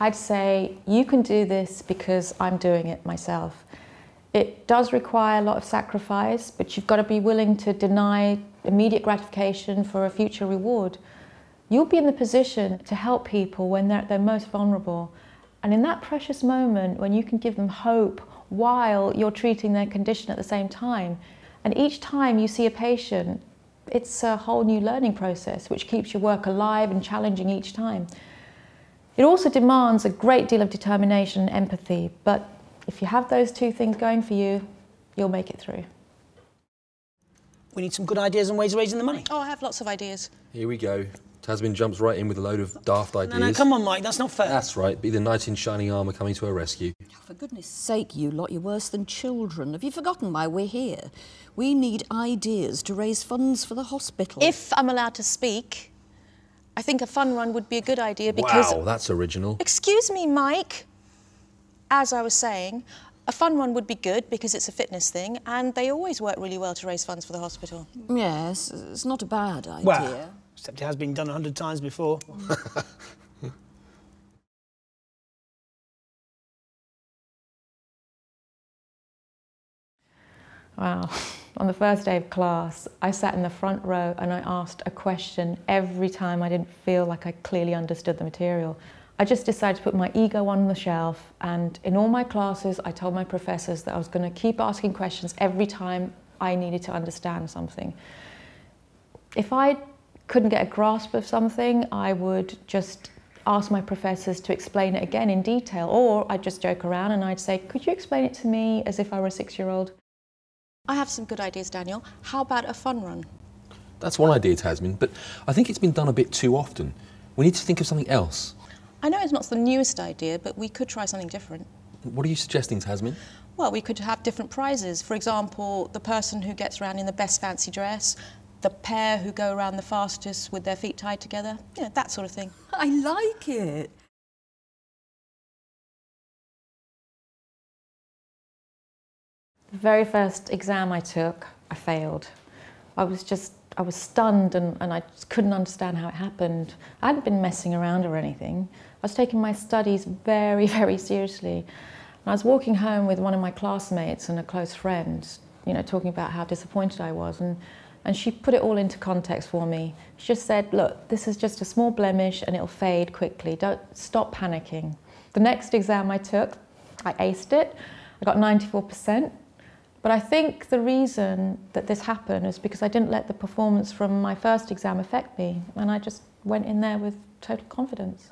I'd say you can do this because I'm doing it myself. It does require a lot of sacrifice, but you've got to be willing to deny immediate gratification for a future reward. You'll be in the position to help people when they're at their most vulnerable. And in that precious moment, when you can give them hope while you're treating their condition at the same time, and each time you see a patient, it's a whole new learning process which keeps your work alive and challenging each time. It also demands a great deal of determination and empathy, but if you have those two things going for you, you'll make it through. We need some good ideas and ways of raising the money. Oh, I have lots of ideas. Here we go. Tasmin jumps right in with a load of daft ideas. No, come on, Mike, that's not fair. That's right, be the knight in shining armour coming to her rescue. For goodness sake, you lot, you're worse than children. Have you forgotten why we're here? We need ideas to raise funds for the hospital. If I'm allowed to speak, I think a fun run would be a good idea because... Wow, that's original. Excuse me, Mike. As I was saying, a fun run would be good because it's a fitness thing and they always work really well to raise funds for the hospital. Yes, it's not a bad idea. Well, except it has been done 100 times before. Wow. On the first day of class, I sat in the front row and I asked a question every time I didn't feel like I clearly understood the material. I just decided to put my ego on the shelf, and in all my classes I told my professors that I was going to keep asking questions every time I needed to understand something. If I couldn't get a grasp of something, I would just ask my professors to explain it again in detail, or I'd just joke around and I'd say, could you explain it to me as if I were a 6-year-old? I have some good ideas, Daniel. How about a fun run? That's one idea, Tasmin, but I think it's been done a bit too often. We need to think of something else. I know it's not the newest idea, but we could try something different. What are you suggesting, Tasmin? Well, we could have different prizes. For example, the person who gets around in the best fancy dress, the pair who go around the fastest with their feet tied together, you know, that sort of thing. I like it. The very first exam I took, I failed. I was stunned and I just couldn't understand how it happened. I hadn't been messing around or anything. I was taking my studies very, very seriously. And I was walking home with one of my classmates and a close friend, you know, talking about how disappointed I was. And she put it all into context for me. She just said, look, this is just a small blemish and it'll fade quickly. Don't stop panicking. The next exam I took, I aced it. I got 94%. But I think the reason that this happened is because I didn't let the performance from my first exam affect me, and I just went in there with total confidence.